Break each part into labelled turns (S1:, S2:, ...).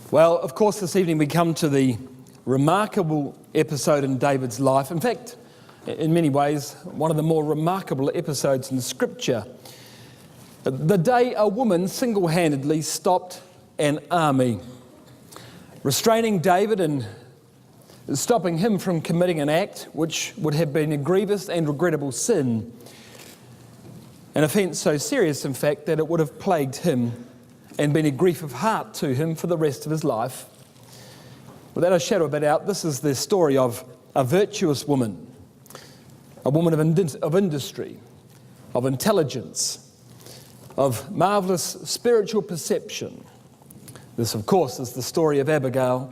S1: Well, of course, this evening we come to the remarkable episode in David's life. In fact, in many ways, one of the more remarkable episodes in Scripture. The day a woman single-handedly stopped an army, restraining David and stopping him from committing an act which would have been a grievous and regrettable sin. An offence so serious, in fact, that it would have plagued him and been a grief of heart to him for the rest of his life. Without a shadow of a doubt, this is the story of a virtuous woman, a woman of industry, of intelligence, of marvellous spiritual perception. This, of course, is the story of Abigail,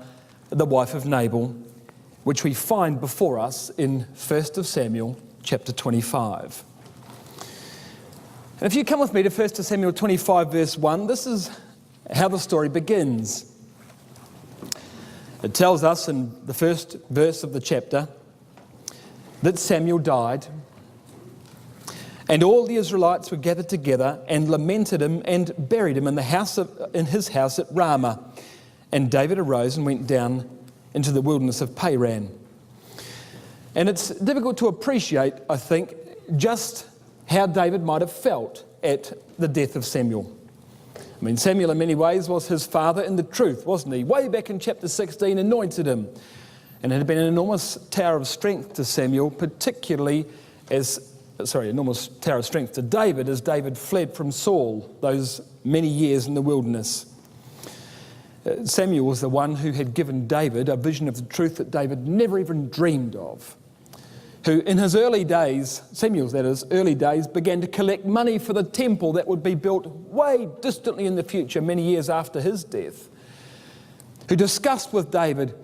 S1: the wife of Nabal, which we find before us in 1 Samuel chapter 25. And if you come with me to 1 Samuel 25 verse 1, this is how the story begins. It tells us in the first verse of the chapter that Samuel died, and all the Israelites were gathered together and lamented him and buried him in his house at Ramah. And David arose and went down into the wilderness of Paran. And it's difficult to appreciate, I think, just how David might have felt at the death of Samuel. I mean, Samuel in many ways was his father in the truth, wasn't he? Way back in chapter 16, anointed him. And it had been an enormous tower of strength to Samuel, enormous tower of strength to David as David fled from Saul those many years in the wilderness. Samuel was the one who had given David a vision of the truth that David never even dreamed of, who in his early days, Samuel's that is, early days, began to collect money for the temple that would be built way distantly in the future, many years after his death, who discussed with David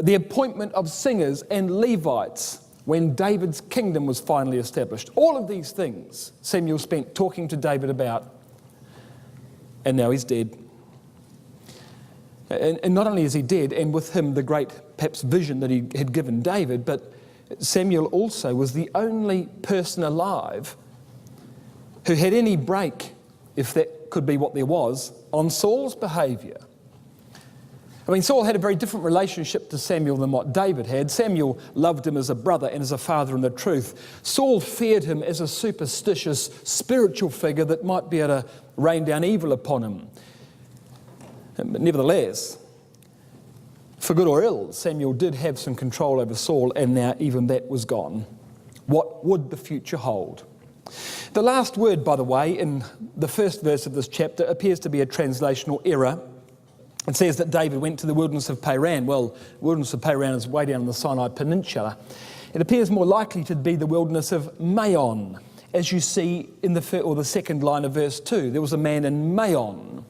S1: the appointment of singers and Levites when David's kingdom was finally established. All of these things Samuel spent talking to David about, and now he's dead. And not only is he dead, and with him the great, perhaps, vision that he had given David, but Samuel also was the only person alive who had any break, if that could be what there was, on Saul's behaviour. I mean, Saul had a very different relationship to Samuel than what David had. Samuel loved him as a brother and as a father in the truth. Saul feared him as a superstitious spiritual figure that might be able to rain down evil upon him. But nevertheless, for good or ill, Samuel did have some control over Saul, and now even that was gone. What would the future hold? The last word, by the way, in the first verse of this chapter appears to be a translational error. It says that David went to the wilderness of Paran. Well, the wilderness of Paran is way down in the Sinai Peninsula. It appears more likely to be the wilderness of Maon, as you see in the second line of verse 2. There was a man in Maon.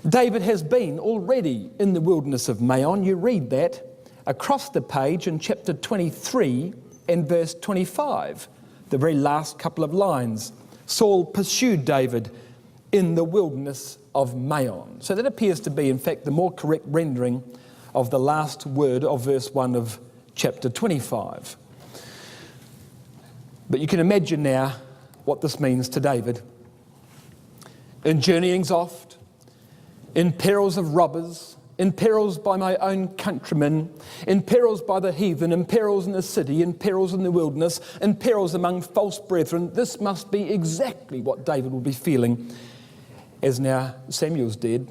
S1: David has been already in the wilderness of Maon. You read that across the page in chapter 23 and verse 25, the very last couple of lines. Saul pursued David in the wilderness of Maon. So that appears to be, in fact, the more correct rendering of the last word of verse 1 of chapter 25. But you can imagine now what this means to David. In journeyings oft, in perils of robbers, in perils by my own countrymen, in perils by the heathen, in perils in the city, in perils in the wilderness, in perils among false brethren. This must be exactly what David will be feeling as now Samuel's dead.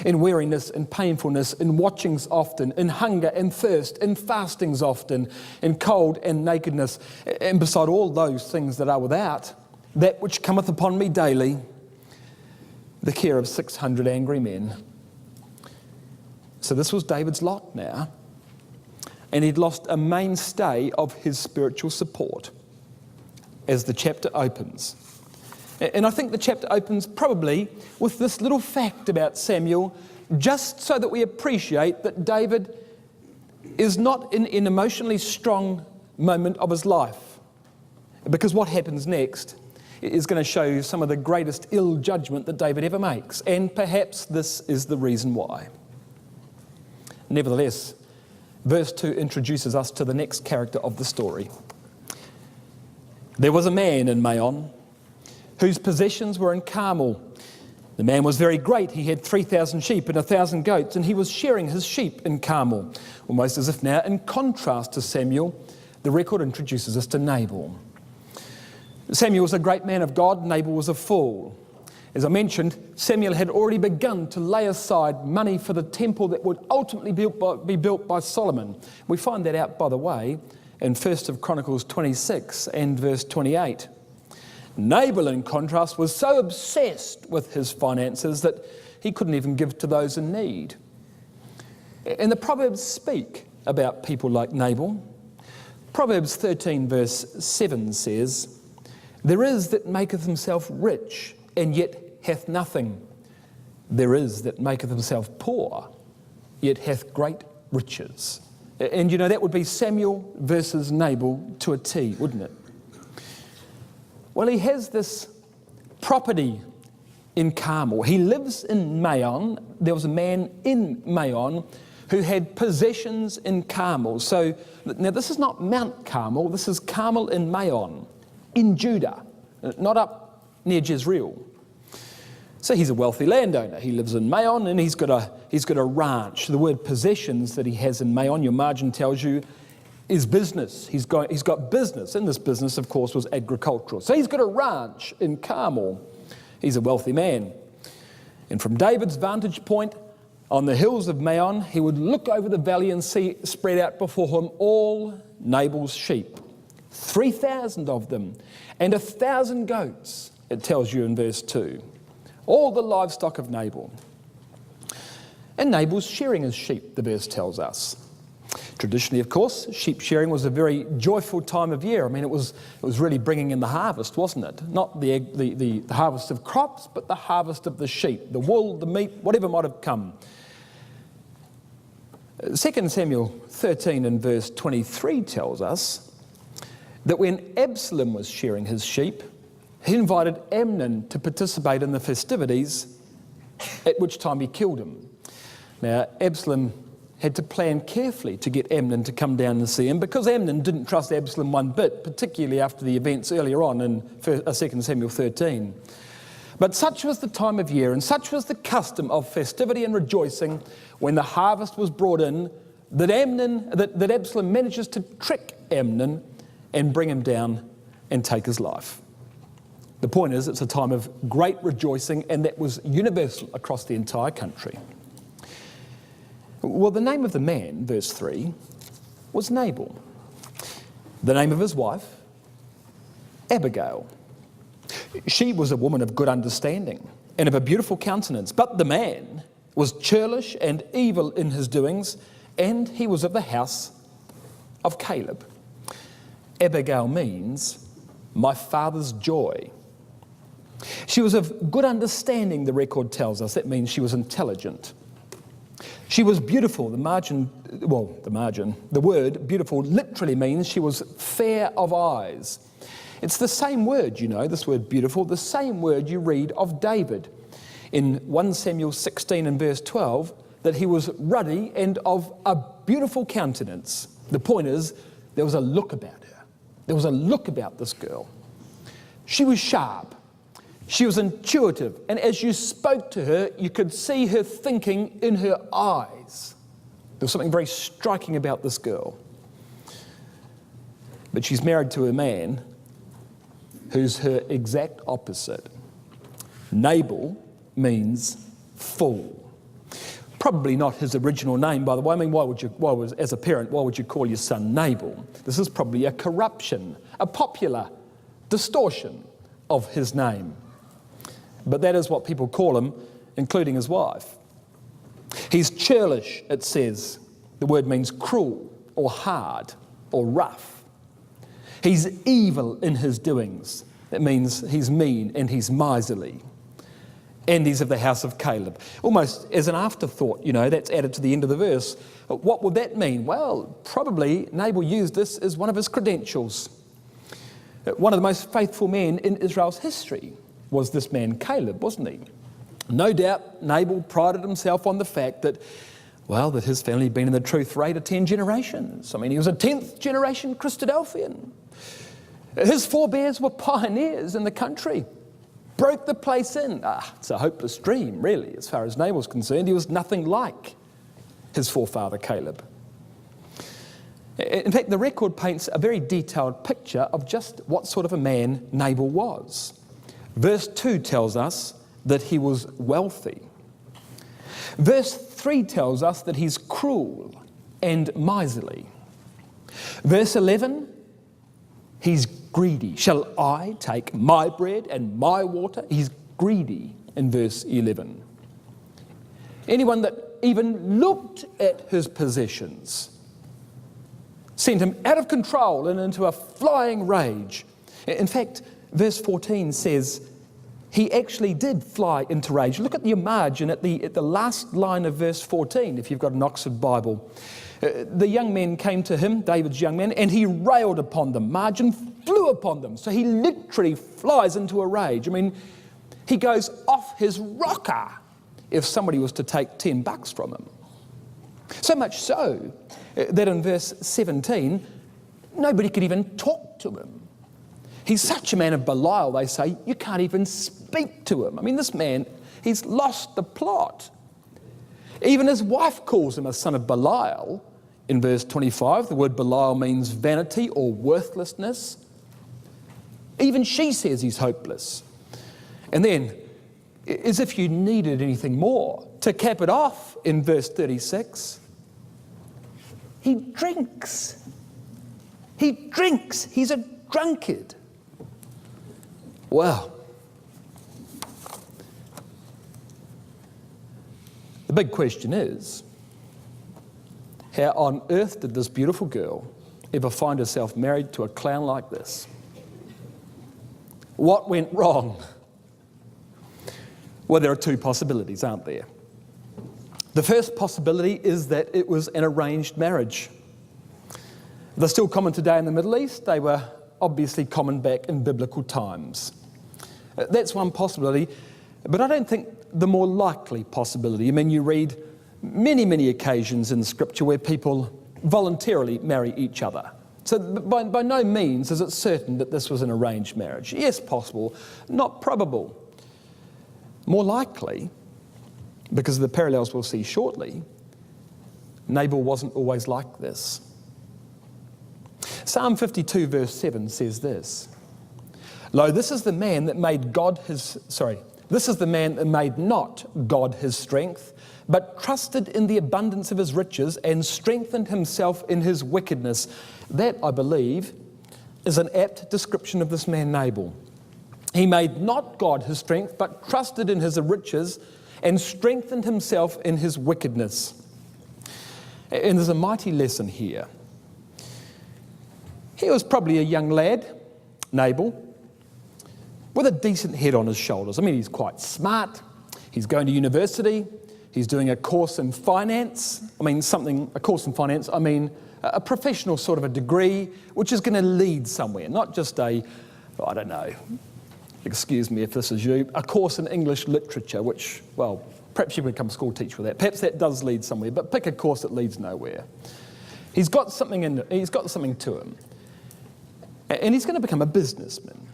S1: In weariness and painfulness, in watchings often, in hunger and thirst, in fastings often, in cold and nakedness, and beside all those things that are without, that which cometh upon me daily, the care of 600 angry men. So this was David's lot now. And he'd lost a mainstay of his spiritual support as the chapter opens. And I think the chapter opens probably with this little fact about Samuel, just so that we appreciate that David is not in an emotionally strong moment of his life. Because what happens next is going to show you some of the greatest ill judgment that David ever makes. And perhaps this is the reason why. Nevertheless, verse 2 introduces us to the next character of the story. There was a man in Maon whose possessions were in Carmel, The man was very great. He had 3,000 sheep and 1,000 goats, and he was shearing his sheep in Carmel. Almost as if now, in contrast to Samuel, the record introduces us to Nabal. Samuel was a great man of God. Nabal was a fool. As I mentioned, Samuel had already begun to lay aside money for the temple that would ultimately be built by Solomon. We find that out, by the way, in 1 Chronicles 26 and verse 28. Nabal, in contrast, was so obsessed with his finances that he couldn't even give to those in need. And the Proverbs speak about people like Nabal. Proverbs 13 verse 7 says, "There is that maketh himself rich, and yet hath nothing. There is that maketh himself poor, yet hath great riches." And that would be Samuel versus Nabal to a T, wouldn't it? Well, he has this property in Carmel. He lives in Maon. There was a man in Maon who had possessions in Carmel. So, now this is not Mount Carmel, this is Carmel in Maon, in Judah, not up near Jezreel. So he's a wealthy landowner. He lives in Maon and he's got a ranch. The word possessions that he has in Maon, your margin tells you, is business. He's got business. And this business, of course, was agricultural. So he's got a ranch in Carmel. He's a wealthy man. And from David's vantage point on the hills of Maon, he would look over the valley and see spread out before him all Nabal's sheep, 3,000 of them, and 1,000 goats, it tells you in verse 2. All the livestock of Nabal. And Nabal's shearing his sheep, the verse tells us. Traditionally, of course, sheep shearing was a very joyful time of year. I mean, it was really bringing in the harvest, wasn't it? Not the harvest of crops, but the harvest of the sheep, the wool, the meat, whatever might have come. 2 Samuel 13 and verse 23 tells us that when Absalom was shearing his sheep, he invited Amnon to participate in the festivities, at which time he killed him. Now, Absalom had to plan carefully to get Amnon to come down and see him, because Amnon didn't trust Absalom one bit, particularly after the events earlier on in 2 Samuel 13. But such was the time of year and such was the custom of festivity and rejoicing when the harvest was brought in, that Absalom manages to trick Amnon and bring him down and take his life. The point is, it's a time of great rejoicing, and that was universal across the entire country. Well, the name of the man, verse 3, was Nabal. The name of his wife, Abigail. She was a woman of good understanding and of a beautiful countenance, but the man was churlish and evil in his doings, and he was of the house of Caleb. Abigail means my father's joy. She was of good understanding, the record tells us. That means she was intelligent. She was beautiful. The word beautiful literally means she was fair of eyes. It's the same word, this word beautiful, the same word you read of David in 1 Samuel 16 and verse 12, that he was ruddy and of a beautiful countenance. The point is, there was a look about her. There was a look about this girl. She was sharp. She was intuitive, and as you spoke to her, you could see her thinking in her eyes. There was something very striking about this girl. But she's married to a man who's her exact opposite. Nabal means fool. Probably not his original name, by the way. I mean, as a parent, why would you call your son Nabal? This is probably a corruption, a popular distortion of his name. But that is what people call him, including his wife. He's churlish, it says. The word means cruel or hard or rough. He's evil in his doings. That means he's mean and he's miserly. And he's of the house of Caleb. Almost as an afterthought, that's added to the end of the verse. What would that mean? Well, probably Nabal used this as one of his credentials. One of the most faithful men in Israel's history was this man Caleb, wasn't he? No doubt Nabal prided himself on the fact that his family had been in the truth for 8 or 10 generations. I mean, he was a 10th generation Christadelphian. His forebears were pioneers in the country. broke the place in. It's a hopeless dream, really, as far as Nabal was concerned. He was nothing like his forefather Caleb. In fact, the record paints a very detailed picture of just what sort of a man Nabal was. Verse 2 tells us that he was wealthy. Verse 3 tells us that he's cruel and miserly. Verse 11, he's greedy. Shall I take my bread and my water? He's greedy in verse 11. Anyone that even looked at his possessions sent him out of control and into a flying rage. In fact, verse 14 says he actually did fly into rage. Look at your margin at the last line of verse 14, if you've got an Oxford Bible. The young men came to him, David's young men, and he railed upon them. Margin, flew upon them. So he literally flies into a rage. I mean, he goes off his rocker if somebody was to take $10 from him. So much so that in verse 17, nobody could even talk to him. He's such a man of Belial, they say, you can't even speak to him. I mean, this man, he's lost the plot. Even his wife calls him a son of Belial. In verse 25, the word Belial means vanity or worthlessness. Even she says he's hopeless. And then, as if you needed anything more, to cap it off in verse 36, he drinks. He drinks. He's a drunkard. Well, the big question is, how on earth did this beautiful girl ever find herself married to a clown like this? What went wrong? Well, there are two possibilities, aren't there? The first possibility is that it was an arranged marriage. They're still common today in the Middle East. They were obviously common back in biblical times. That's one possibility, but I don't think the more likely possibility. I mean, you read many occasions in Scripture where people voluntarily marry each other. So by no means is it certain that this was an arranged marriage. Yes, possible, not probable. More likely, because of the parallels we'll see shortly, Nabal wasn't always like this. Psalm 52 verse 7 says this, Lo, this is the man that made this is the man that made not God his strength, but trusted in the abundance of his riches and strengthened himself in his wickedness. That, I believe, is an apt description of this man Nabal. He made not God his strength, but trusted in his riches and strengthened himself in his wickedness. And there's a mighty lesson here. He was probably a young lad, Nabal, with a decent head on his shoulders. I mean, he's quite smart. He's going to university. He's doing a course in finance. A professional sort of a degree, which is going to lead somewhere, not just excuse me if this is you, a course in English literature, which, well, perhaps you become a school teacher with that. Perhaps that does lead somewhere, but pick a course that leads nowhere. He's got something to him. And he's going to become a businessman.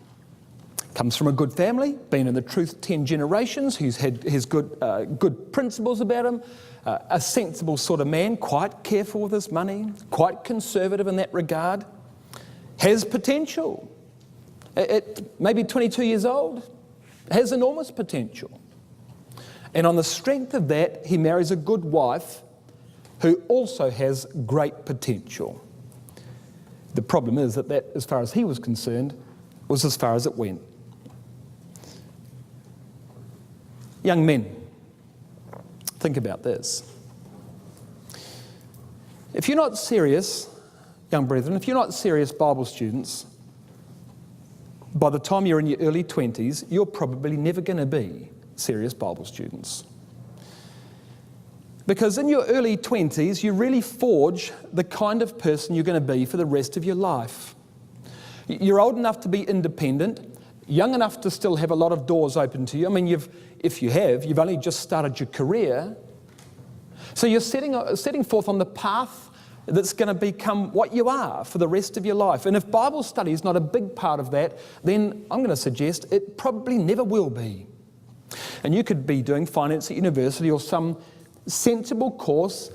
S1: Comes from a good family, been in the truth 10 generations, who's had his good principles about him, a sensible sort of man, quite careful with his money, quite conservative in that regard, has potential. At maybe 22 years old, has enormous potential. And on the strength of that, he marries a good wife who also has great potential. The problem is that, as far as he was concerned, was as far as it went. Young men, think about this. If you're not serious, young brethren, if you're not serious Bible students, by the time you're in your early 20s, you're probably never going to be serious Bible students. Because in your early 20s, you really forge the kind of person you're going to be for the rest of your life. You're old enough to be independent, young enough to still have a lot of doors open to you. I mean, if you've only just started your career. So you're setting forth on the path that's going to become what you are for the rest of your life. And if Bible study is not a big part of that, then I'm going to suggest it probably never will be. And you could be doing finance at university or some sensible course,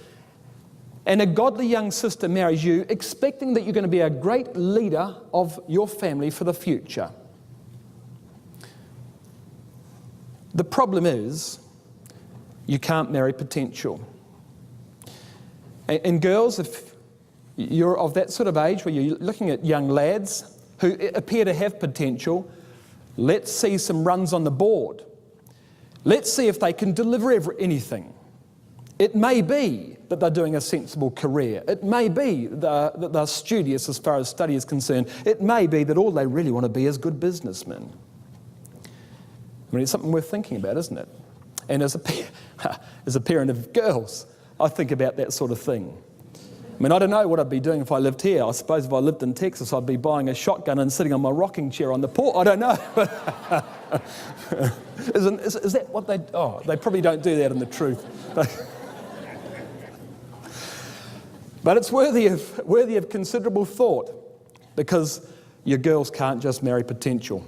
S1: and a godly young sister marries you expecting that you're going to be a great leader of your family for the future. The problem is, you can't marry potential. And girls, if you're of that sort of age where you're looking at young lads who appear to have potential, let's see some runs on the board. Let's see if they can deliver anything. It may be that they're doing a sensible career. It may be that they're studious as far as study is concerned. It may be that all they really want to be is good businessmen. I mean, it's something worth thinking about, isn't it? And as a parent of girls, I think about that sort of thing. I mean, I don't know what I'd be doing if I lived here. I suppose if I lived in Texas, I'd be buying a shotgun and sitting on my rocking chair on the porch. I don't know. Is that what they... Oh, they probably don't do that in the truth. But it's worthy of considerable thought, because your girls can't just marry potential.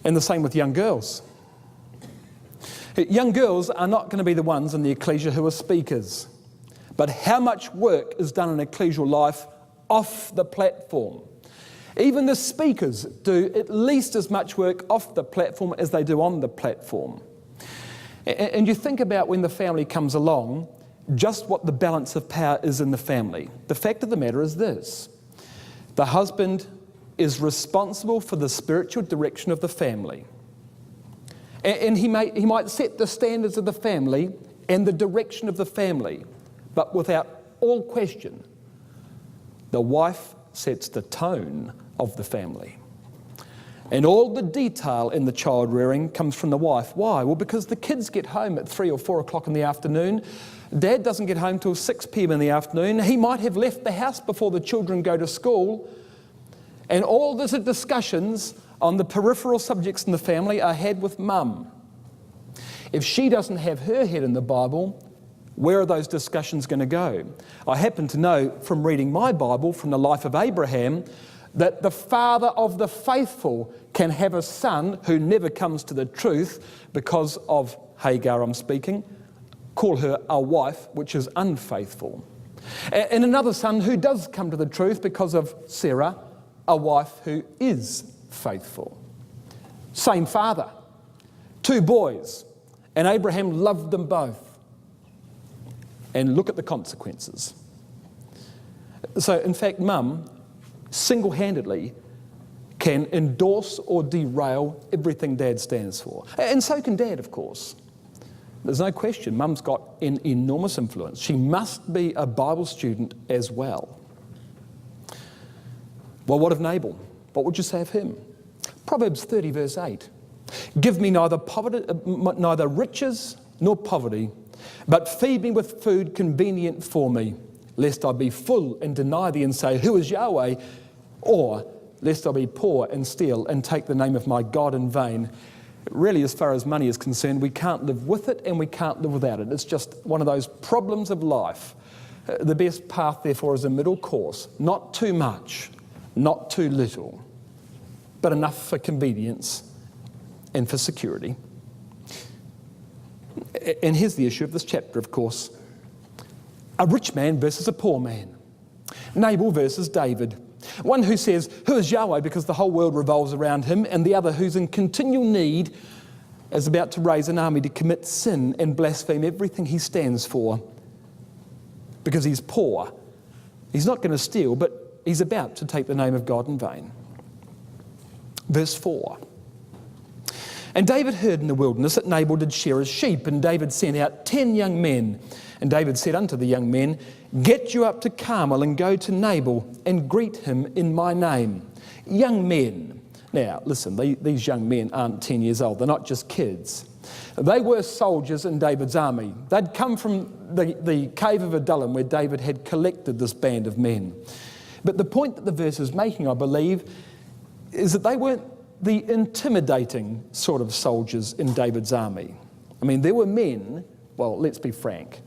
S1: And the same with young girls. Young girls are not going to be the ones in the ecclesia who are speakers. But how much work is done in ecclesial life off the platform? Even the speakers do at least as much work off the platform as they do on the platform. And you think about when the family comes along, just what the balance of power is in the family. The fact of the matter is this: the husband is responsible for the spiritual direction of the family. And he might set the standards of the family and the direction of the family, but without all question, the wife sets the tone of the family. And all the detail in the child rearing comes from the wife. Why? Well, because the kids get home at 3 or 4 o'clock in the afternoon. Dad doesn't get home till 6 p.m. in the afternoon. He might have left the house before the children go to school. And all the discussions on the peripheral subjects in the family are had with mum. If she doesn't have her head in the Bible, where are those discussions going to go? I happen to know from reading my Bible from the life of Abraham that the father of the faithful can have a son who never comes to the truth because of Hagar, I'm speaking, call her a wife, which is unfaithful. And another son who does come to the truth because of Sarah, a wife who is faithful. Same father, 2 boys, and Abraham loved them both. And look at the consequences. So, in fact, mum single-handedly can endorse or derail everything dad stands for. And so can dad, of course. There's no question, mum's got an enormous influence. She must be a Bible student as well. Well, what of Nabal? What would you say of him? Proverbs 30, verse 8. Give me neither riches nor poverty, but feed me with food convenient for me, lest I be full and deny thee and say, who is Yahweh? Or lest I be poor and steal and take the name of my God in vain. Really, as far as money is concerned, we can't live with it and we can't live without it. It's just one of those problems of life. The best path, therefore, is a middle course. Not too much, not too little, but enough for convenience and for security. And here's the issue of this chapter, of course. A rich man versus a poor man. Nabal versus David. One who says, who is Yahweh, because the whole world revolves around him, and the other who's in continual need, is about to raise an army to commit sin and blaspheme everything he stands for because he's poor. He's not going to steal, but he's about to take the name of God in vain. Verse 4. And David heard in the wilderness that Nabal did shear his sheep, and David sent out 10 young men. And David said unto the young men, get you up to Carmel and go to Nabal and greet him in my name. Young men. Now, listen, these young men aren't 10 years old. They're not just kids. They were soldiers in David's army. They'd come from the cave of Adullam where David had collected this band of men. But the point that the verse is making, I believe, is that they weren't the intimidating sort of soldiers in David's army. I mean, there were men, well, let's be frank,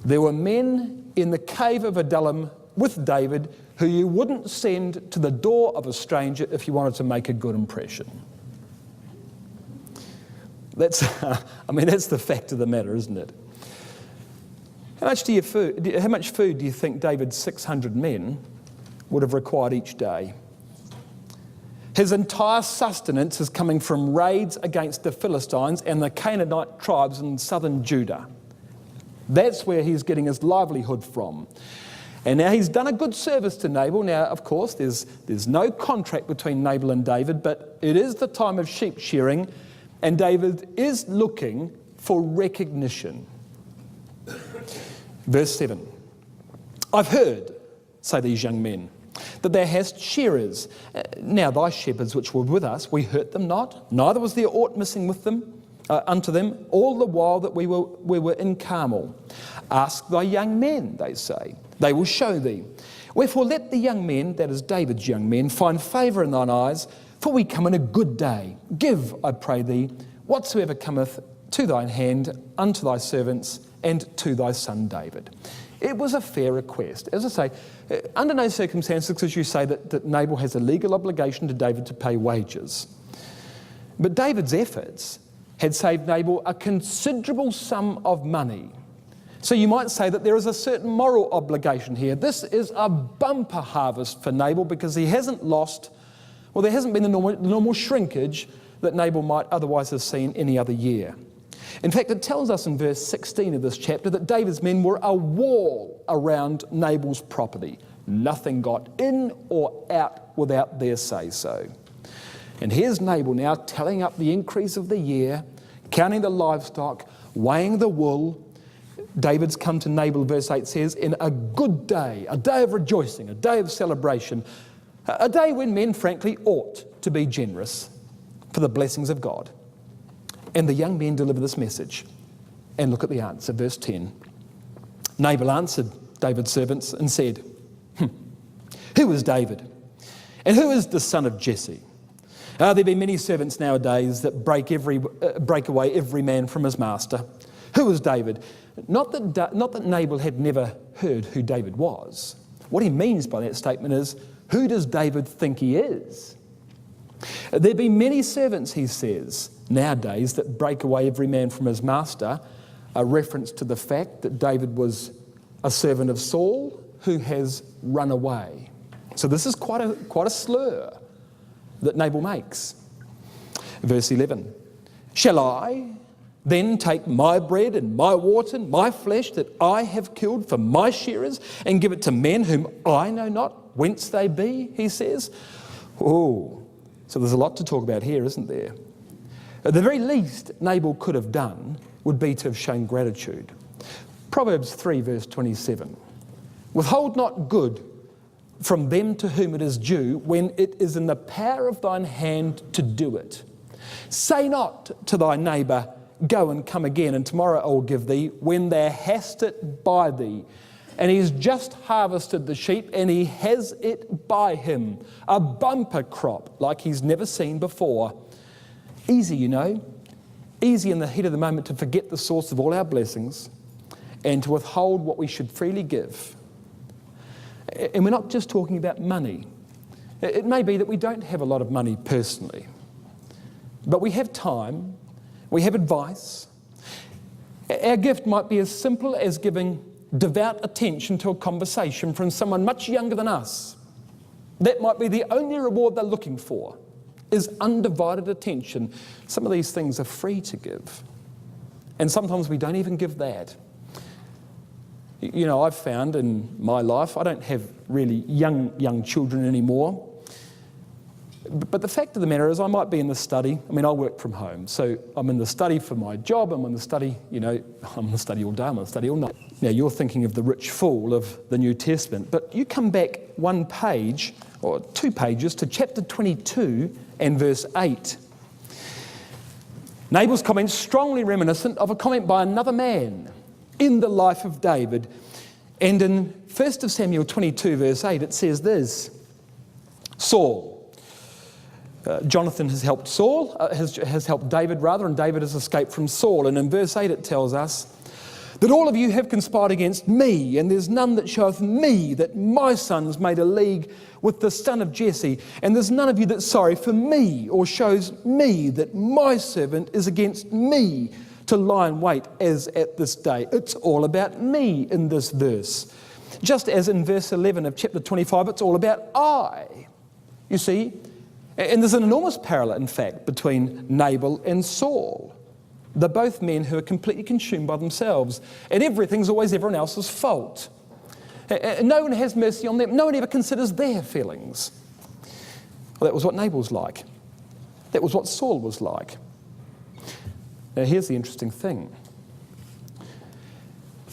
S1: There were men in the cave of Adullam with David who you wouldn't send to the door of a stranger if you wanted to make a good impression. That's the fact of the matter, isn't it? How much food do you think David's 600 men would have required each day? His entire sustenance is coming from raids against the Philistines and the Canaanite tribes in southern Judah. That's where he's getting his livelihood from. And now he's done a good service to Nabal. Now, of course, there's no contract between Nabal and David, but it is the time of sheep shearing, and David is looking for recognition. Verse 7. I've heard, say these young men, that thou hast shearers. Now thy shepherds which were with us, we hurt them not, neither was there aught missing with them, unto them, all the while that we were in Carmel. Ask thy young men, they say, they will show thee. Wherefore let the young men, that is David's young men, find favour in thine eyes, for we come in a good day. Give, I pray thee, whatsoever cometh to thine hand unto thy servants and to thy son David. It was a fair request. As I say, under no circumstances could you say that Nabal has a legal obligation to David to pay wages. But David's efforts had saved Nabal a considerable sum of money. So you might say that there is a certain moral obligation here. This is a bumper harvest for Nabal because he hasn't lost, well, there hasn't been the normal shrinkage that Nabal might otherwise have seen any other year. In fact, it tells us in verse 16 of this chapter that David's men were a wall around Nabal's property. Nothing got in or out without their say-so. And here's Nabal now tallying up the increase of the year, counting the livestock, weighing the wool. David's come to Nabal, verse 8 says, in a good day, a day of rejoicing, a day of celebration, a day when men frankly ought to be generous for the blessings of God. And the young men deliver this message. And look at the answer, verse 10. Nabal answered David's servants and said, Who is David? And who is the son of Jesse? There be many servants nowadays that break away every man from his master. Who is David? Not that Nabal had never heard who David was. What he means by that statement is, who does David think he is? There be many servants, he says, nowadays that break away every man from his master, a reference to the fact that David was a servant of Saul who has run away. So this is quite a slur that Nabal makes. Verse 11, shall I then take my bread and my water and my flesh that I have killed for my shearers and give it to men whom I know not whence they be, he says. Oh, so there's a lot to talk about here, isn't there? At the very least Nabal could have done would be to have shown gratitude. Proverbs 3 verse 27. Withhold not good from them to whom it is due when it is in the power of thine hand to do it. Say not to thy neighbour, go and come again, and tomorrow I will give thee, when thou hast it by thee. And he's just harvested the sheep and he has it by him. A bumper crop like he's never seen before. Easy, you know. Easy in the heat of the moment to forget the source of all our blessings and to withhold what we should freely give. And we're not just talking about money. It may be that we don't have a lot of money personally, but we have time, we have advice. Our gift might be as simple as giving devout attention to a conversation from someone much younger than us. That might be the only reward they're looking for, is undivided attention. Some of these things are free to give, and sometimes we don't even give that. You know, I've found in my life, I don't have really young children anymore, but the fact of the matter is I might be in the study. I mean, I work from home, so I'm in the study for my job, I'm in the study, you know, I'm in the study all day, I'm in the study all night. Now, you're thinking of the rich fool of the New Testament, but you come back one page, or 2 pages, to chapter 22 and verse 8. Nabal's comment is strongly reminiscent of a comment by another man in the life of David. And in 1 Samuel 22 verse 8 it says this, Saul, Jonathan has helped has helped David rather, and David has escaped from Saul. And in verse 8 it tells us, that all of you have conspired against me, and there's none that showeth me that my sons made a league with the son of Jesse, and there's none of you that's sorry for me, or shows me that my servant is against me to lie in wait as at this day. It's all about me in this verse. Just as in verse 11 of chapter 25, it's all about I. You see? And there's an enormous parallel, in fact, between Nabal and Saul. They're both men who are completely consumed by themselves, and everything's always everyone else's fault. No one has mercy on them. No one ever considers their feelings. Well, that was what Nabal's like. That was what Saul was like. Now, here's the interesting thing.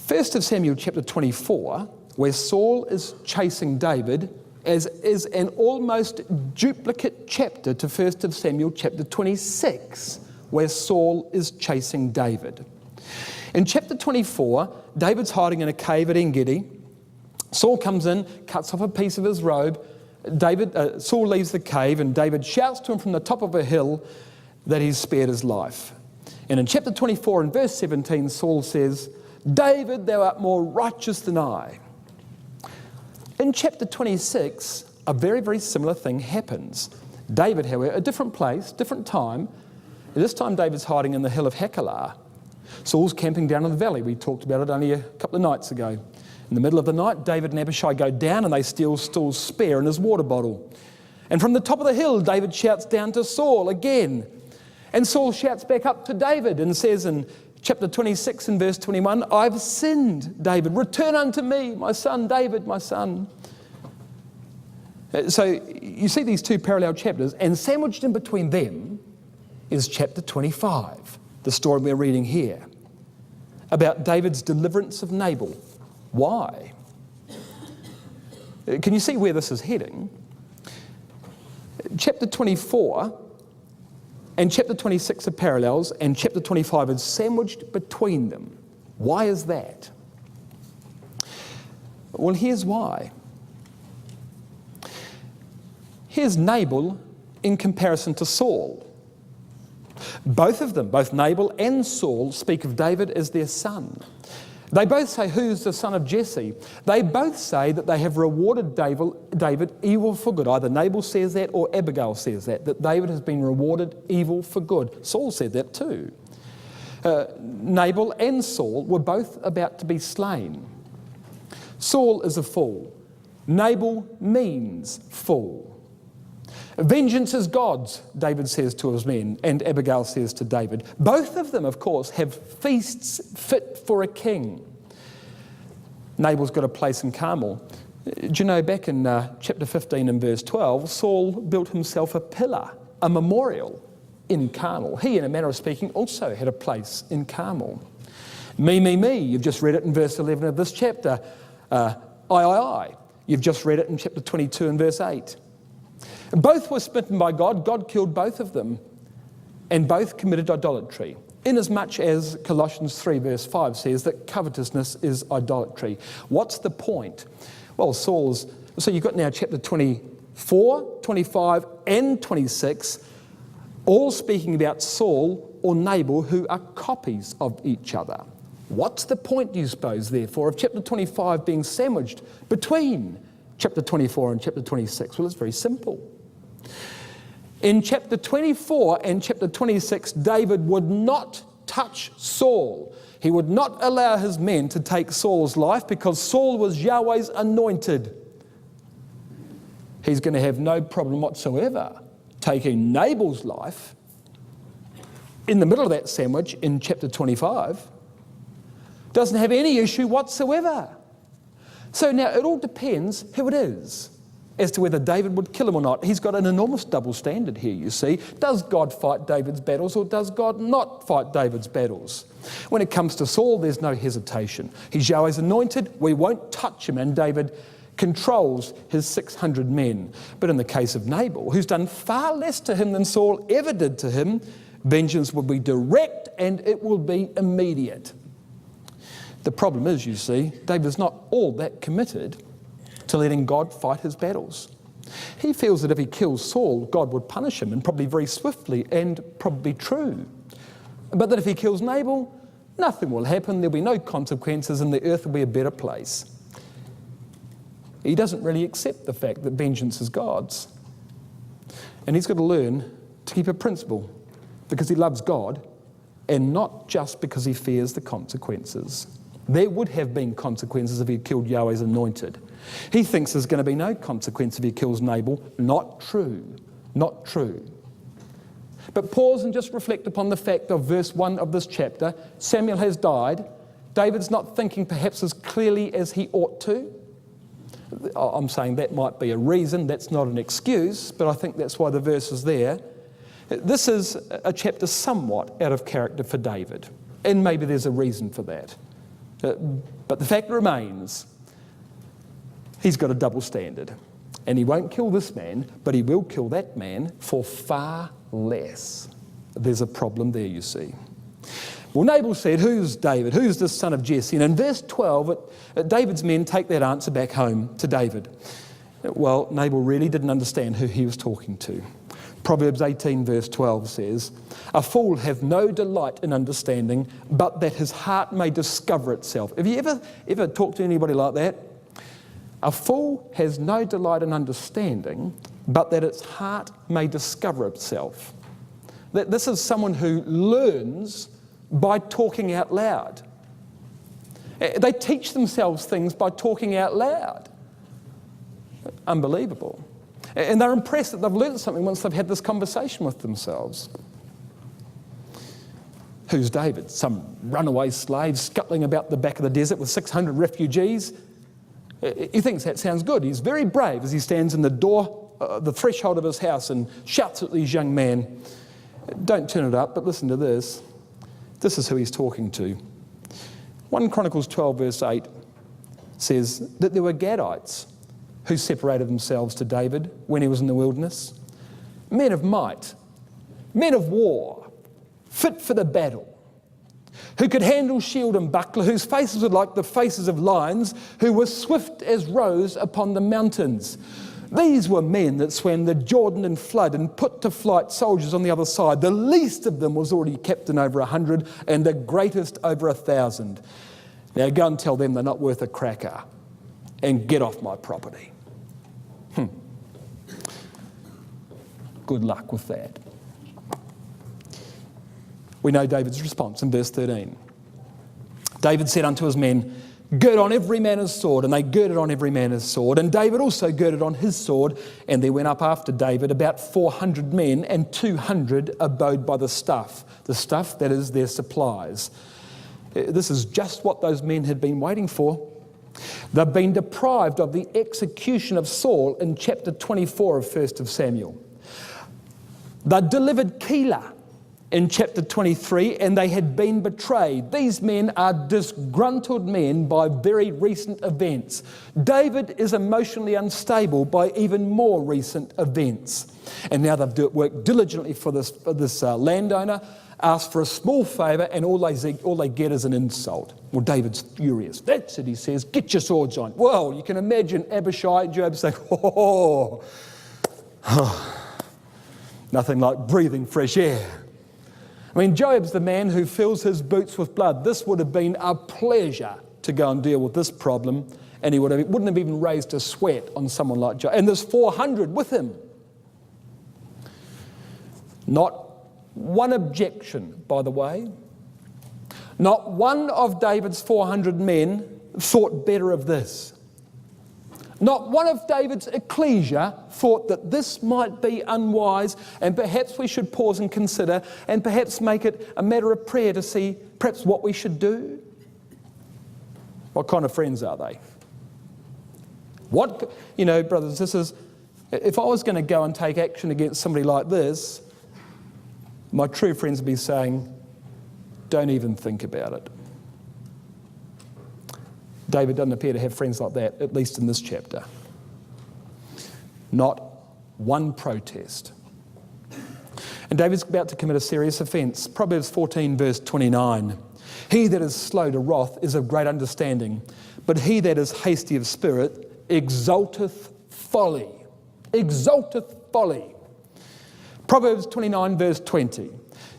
S1: 1 Samuel chapter 24, where Saul is chasing David, is an almost duplicate chapter to 1 Samuel chapter 26, where Saul is chasing David. In chapter 24, David's hiding in a cave at En-Gedi. Saul comes in, cuts off a piece of his robe. Saul leaves the cave, and David shouts to him from the top of a hill that he's spared his life. And in chapter 24 and verse 17, Saul says, "David, thou art more righteous than I." In chapter 26, a very, very similar thing happens. David, however, a different place, different time. This time David's hiding in the hill of Hachilah. Saul's camping down in the valley. We talked about it only a couple of nights ago. In the middle of the night, David and Abishai go down and they steal Saul's spear and his water bottle. And from the top of the hill, David shouts down to Saul again. And Saul shouts back up to David and says in chapter 26 and verse 21, "I've sinned, David. Return unto me, my son, David, my son." So you see these two parallel chapters, and sandwiched in between them is chapter 25, the story we're reading here, about David's deliverance of Nabal. Why? Can you see where this is heading? Chapter 24 and chapter 26 are parallels, and chapter 25 is sandwiched between them. Why is that? Well, here's why. Here's Nabal in comparison to Saul. Both of them, both Nabal and Saul, speak of David as their son. They both say, "Who's the son of Jesse?" They both say that they have rewarded David evil for good. Either Nabal says that or Abigail says that David has been rewarded evil for good. Saul said that too. Nabal and Saul were both about to be slain. Saul is a fool. Nabal means fool. Vengeance is God's, David says to his men, and Abigail says to David. Both of them, of course, have feasts fit for a king. Nabal's got a place in Carmel. Do you know, back in chapter 15 and verse 12, Saul built himself a pillar, a memorial in Carmel. He, in a manner of speaking, also had a place in Carmel. Me, you've just read it in verse 11 of this chapter. I. You've just read it in chapter 22 and verse 8. Both were smitten by God. God killed both of them, and both committed idolatry, inasmuch as Colossians 3 verse 5 says that covetousness is idolatry. What's the point? Well, so you've got now chapter 24, 25 and 26, all speaking about Saul or Nabal, who are copies of each other. What's the point, do you suppose, therefore, of chapter 25 being sandwiched between chapter 24 and chapter 26? Well, it's very simple. In chapter 24 and chapter 26, David would not touch Saul. He would not allow his men to take Saul's life because Saul was Yahweh's anointed. He's going to have no problem whatsoever taking Nabal's life in the middle of that sandwich in chapter 25. Doesn't have any issue whatsoever. So now it all depends who it is as to whether David would kill him or not. He's got an enormous double standard here, you see. Does God fight David's battles or does God not fight David's battles? When it comes to Saul, there's no hesitation. He's Yahweh's anointed, we won't touch him, and David controls his 600 men. But in the case of Nabal, who's done far less to him than Saul ever did to him, vengeance will be direct and it will be immediate. The problem is, you see, David's not all that committed to letting God fight his battles. He feels that if he kills Saul, God would punish him, and probably very swiftly, and probably true. But that if he kills Nabal, Nothing will happen. There'll be no consequences and the earth will be a better place. He doesn't really accept the fact that vengeance is God's. And he's got to learn to keep a principle because he loves God and not just because he fears the consequences. There would have been consequences if he killed Yahweh's anointed. He thinks there's going to be no consequence if he kills Nabal. Not true. Not true. But pause and just reflect upon the fact of verse 1 of this chapter. Samuel has died. David's not thinking perhaps as clearly as he ought to. I'm saying that might be a reason. That's not an excuse, but I think that's why the verse is there. This is a chapter somewhat out of character for David, and maybe there's a reason for that. But the fact remains, he's got a double standard. And he won't kill this man, but he will kill that man for far less. There's a problem there, you see. Well, Nabal said, who's David? Who's the son of Jesse? And in verse 12, David's men take that answer back home to David. Well, Nabal really didn't understand who he was talking to. Proverbs 18 verse 12 says, a fool hath no delight in understanding, but that his heart may discover itself. Have you ever talked to anybody like that? A fool has no delight in understanding, but that its heart may discover itself. This is someone who learns by talking out loud. They teach themselves things by talking out loud. Unbelievable. And they're impressed that they've learned something once they've had this conversation with themselves. Who's David? Some runaway slave scuttling about the back of the desert with 600 refugees? He thinks that sounds good. He's very brave as he stands in the door, the threshold of his house and shouts at these young men. Don't turn it up, but listen to this. This is who he's talking to. 1 Chronicles 12 verse 8 says that there were Gadites who separated themselves to David when he was in the wilderness. Men of might, men of war, fit for the battle, who could handle shield and buckler, whose faces were like the faces of lions, who were swift as roes upon the mountains. These were men that swam the Jordan in flood and put to flight soldiers on the other side. The least of them was already captain over 100 and the greatest over 1,000. Now go and tell them they're not worth a cracker and get off my property. Good luck with that. We know David's response in verse 13. David said unto his men, gird on every man his sword, and they girded on every man his sword. And David also girded on his sword, and there went up after David about 400 men, and 200 abode by the stuff that is their supplies. This is just what those men had been waiting for. They've been deprived of the execution of Saul in chapter 24 of 1 Samuel. They delivered Keilah in chapter 23, and they had been betrayed. These men are disgruntled men by very recent events. David is emotionally unstable by even more recent events. And now they've worked diligently for this landowner, asked for a small favour, and all they get is an insult. Well, David's furious. That's it, he says, get your swords on. Well, you can imagine Abishai and Joab saying, nothing like breathing fresh air. I mean, Joab's the man who fills his boots with blood. This would have been a pleasure to go and deal with this problem, and he wouldn't have even raised a sweat on someone like Joab. And there's 400 with him. Not one objection, by the way. Not one of David's 400 men thought better of this. Not one of David's ecclesia thought that this might be unwise and perhaps we should pause and consider and perhaps make it a matter of prayer to see perhaps what we should do. What kind of friends are they? Brothers and sisters, if I was going to go and take action against somebody like this, my true friends would be saying, don't even think about it. David doesn't appear to have friends like that, at least in this chapter. Not one protest. And David's about to commit a serious offence. Proverbs 14 verse 29. He that is slow to wrath is of great understanding, but he that is hasty of spirit exalteth folly. Exalteth folly. Proverbs 29 verse 20.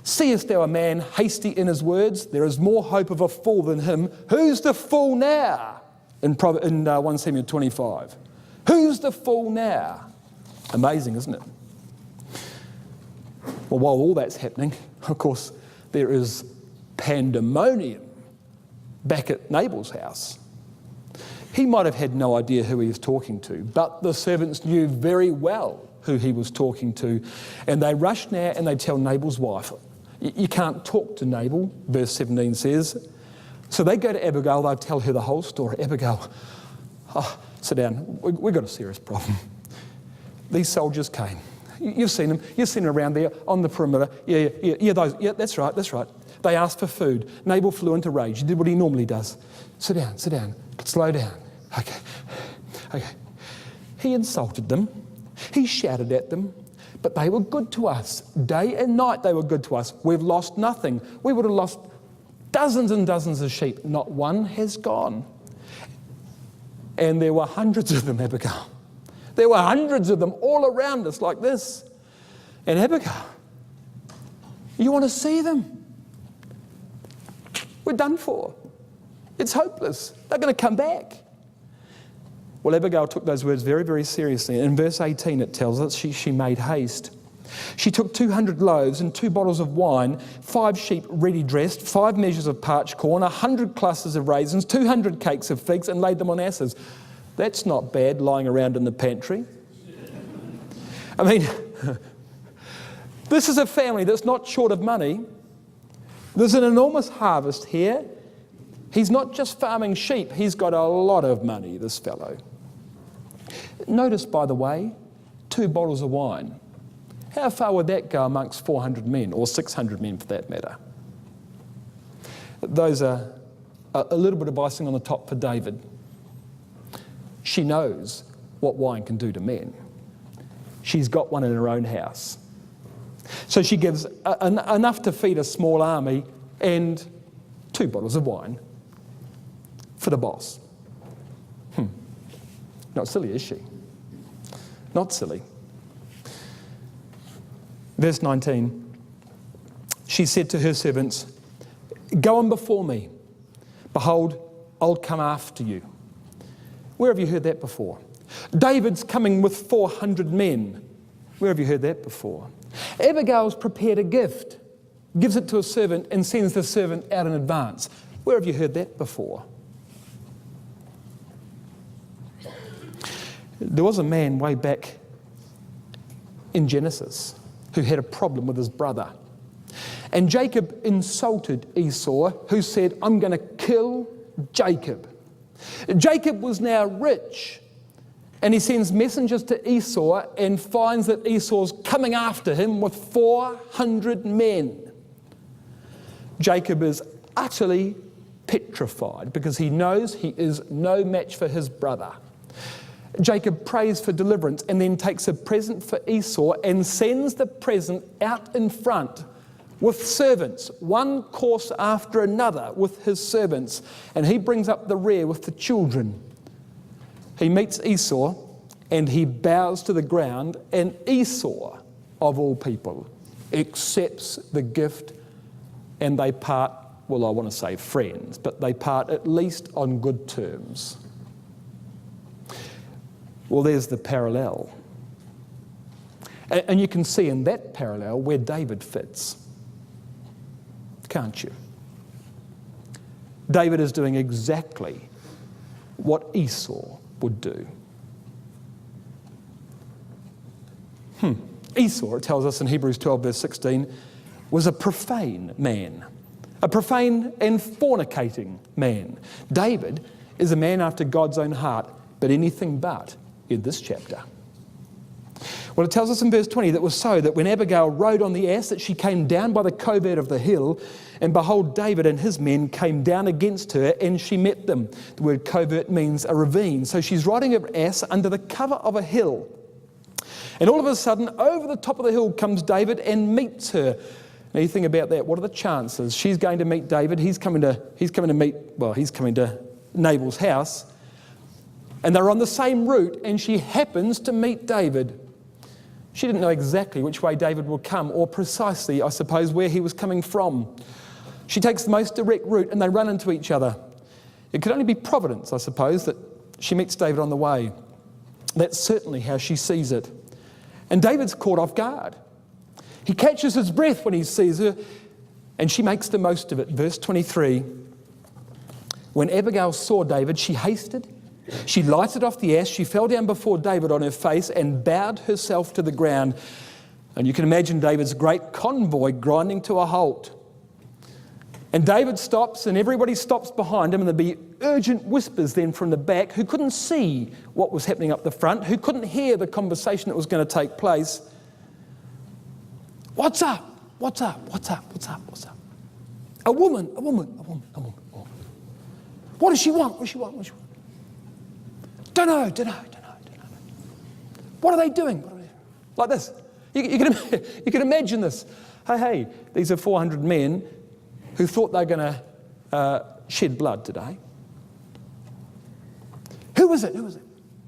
S1: Seest thou a man hasty in his words? There is more hope of a fool than him. Who's the fool now? In 1 Samuel 25. Who's the fool now? Amazing, isn't it? Well, while all that's happening, of course, there is pandemonium back at Nabal's house. He might have had no idea who he was talking to, but the servants knew very well who he was talking to. And they rush now and they tell Nabal's wife, you can't talk to Nabal, verse 17 says. So they go to Abigail, they tell her the whole story. Abigail, sit down, we've got a serious problem. These soldiers came. You've seen them around there on the perimeter. Yeah, that's right. They asked for food. Nabal flew into rage. He did what he normally does. Sit down, slow down. Okay. He insulted them. He shouted at them. But they were good to us. Day and night they were good to us. We've lost nothing. We would have lost dozens and dozens of sheep. Not one has gone. And there were hundreds of them, Abigail. There were hundreds of them all around us like this. And Abigail, you want to see them? We're done for. It's hopeless. They're going to come back. Well, Abigail took those words very, very seriously. In verse 18 it tells us she made haste. She took 200 loaves and 2 bottles of wine, 5 sheep ready dressed, 5 measures of parched corn, 100 clusters of raisins, 200 cakes of figs, and laid them on asses. That's not bad, lying around in the pantry. I mean, this is a family that's not short of money. There's an enormous harvest here. He's not just farming sheep, he's got a lot of money, this fellow. Notice, by the way, 2 bottles of wine. How far would that go amongst 400 men, or 600 men for that matter? Those are a little bit of icing on the top for David. She knows what wine can do to men. She's got one in her own house. So she gives enough to feed a small army and 2 bottles of wine for the boss. Not silly, is she? Not silly. Verse 19, she said to her servants, go on before me. Behold, I'll come after you. Where have you heard that before? David's coming with 400 men. Where have you heard that before? Abigail's prepared a gift, gives it to a servant and sends the servant out in advance. Where have you heard that before? There was a man way back in Genesis who had a problem with his brother. And Jacob insulted Esau, who said, I'm going to kill Jacob. Jacob was now rich, and he sends messengers to Esau and finds that Esau's coming after him with 400 men. Jacob is utterly petrified because he knows he is no match for his brother. Jacob prays for deliverance and then takes a present for Esau and sends the present out in front with servants, one course after another with his servants, and he brings up the rear with the children. He meets Esau and he bows to the ground, and Esau, of all people, accepts the gift, and they part, well, I want to say friends, but they part at least on good terms. Well, there's the parallel. And you can see in that parallel where David fits. Can't you? David is doing exactly what Esau would do. Esau, it tells us in Hebrews 12 verse 16, was a profane man, a profane and fornicating man. David is a man after God's own heart, but anything but in this chapter. Well, it tells us in verse 20 that was so that when Abigail rode on the ass, that she came down by the covert of the hill, and behold, David and his men came down against her, and she met them. The word covert means a ravine. So she's riding her ass under the cover of a hill. And all of a sudden, over the top of the hill comes David and meets her. Now you think about that. What are the chances? She's going to meet David. He's coming to Nabal's house. And they're on the same route, and she happens to meet David. She didn't know exactly which way David would come, or precisely, I suppose, where he was coming from. She takes the most direct route and they run into each other. It could only be providence, I suppose, that she meets David on the way. That's certainly how she sees it. And David's caught off guard. He catches his breath when he sees her, and she makes the most of it. Verse 23, when Abigail saw David, she hasted. She lighted off the ash. She fell down before David on her face and bowed herself to the ground. And you can imagine David's great convoy grinding to a halt. And David stops, and everybody stops behind him, and there'll be urgent whispers then from the back, who couldn't see what was happening up the front, who couldn't hear the conversation that was going to take place. What's up? What's up? What's up? What's up? What's up? A woman. What does she want? What does she want? What does she want? Don't know. What are they doing? Like this. You can imagine this. Hey, these are 400 men who thought they were going to shed blood today. Who was it?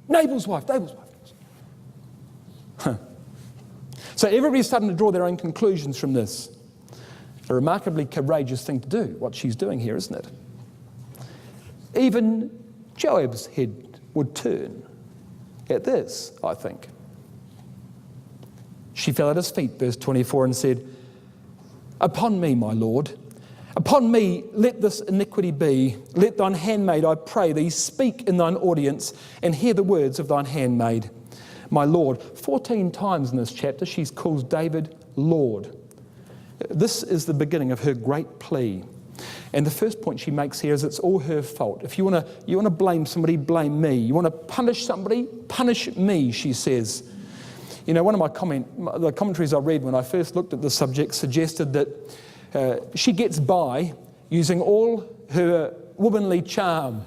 S1: Nabal's wife. So everybody's starting to draw their own conclusions from this. A remarkably courageous thing to do, what she's doing here, isn't it? Even Joab's head would turn at this, I think. She fell at his feet, verse 24, and said, "Upon me, my Lord, upon me let this iniquity be. Let thine handmaid, I pray thee, speak in thine audience and hear the words of thine handmaid. My Lord." 14 times in this chapter she calls David Lord. This is the beginning of her great plea. And the first point she makes here is it's all her fault. If you want to blame somebody, blame me. You want to punish somebody, punish me, she says. You know, one of the commentaries I read when I first looked at the subject suggested that she gets by using all her womanly charm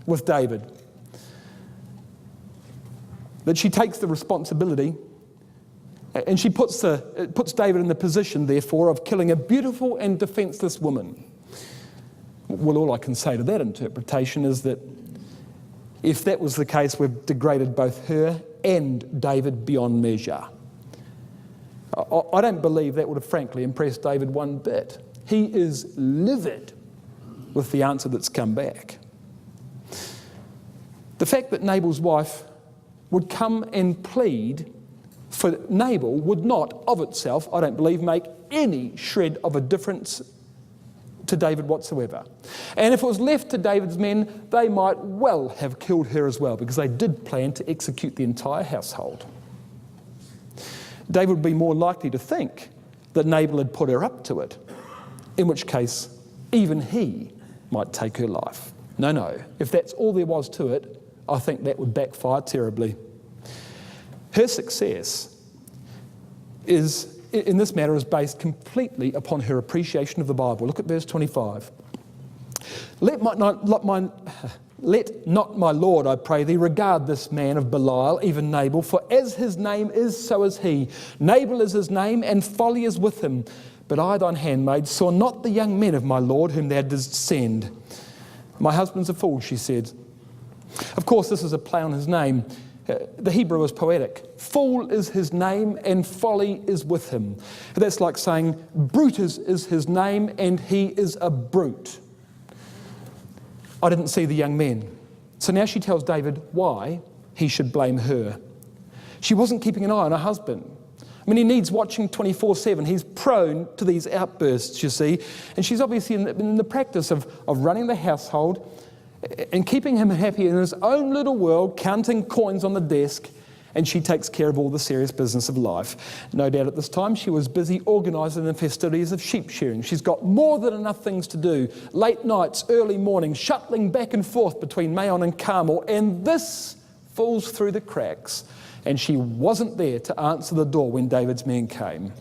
S1: with David. That she takes the responsibility and she puts David in the position, therefore, of killing a beautiful and defenseless woman. Well, all I can say to that interpretation is that if that was the case, we've degraded both her and David beyond measure. I don't believe that would have frankly impressed David one bit. He is livid with the answer that's come back. The fact that Nabal's wife would come and plead for Nabal would not, of itself, I don't believe, make any shred of a difference to David whatsoever. And if it was left to David's men, they might well have killed her as well, because they did plan to execute the entire household. David would be more likely to think that Nabal had put her up to it, in which case even he might take her life. No, if that's all there was to it, I think that would backfire terribly. Her success in this matter is based completely upon her appreciation of the Bible. Look at verse 25. Let not my Lord, I pray thee, regard this man of Belial, even Nabal, for as his name is, so is he. Nabal is his name, and folly is with him. But I, thine handmaid, saw not the young men of my Lord whom thou didst send. My husband's a fool, she said. Of course, this is a play on his name. The Hebrew is poetic. Fool is his name and folly is with him. That's like saying Brutus is his name and he is a brute. I didn't see the young men. So now she tells David why he should blame her. She wasn't keeping an eye on her husband. I mean, he needs watching 24/7. He's prone to these outbursts, you see. And she's obviously in the practice of running the household and keeping him happy in his own little world, counting coins on the desk, and she takes care of all the serious business of life. No doubt at this time she was busy organising the festivities of sheep shearing. She's got more than enough things to do. Late nights, early mornings, shuttling back and forth between Maon and Carmel, and this falls through the cracks, and she wasn't there to answer the door when David's men came.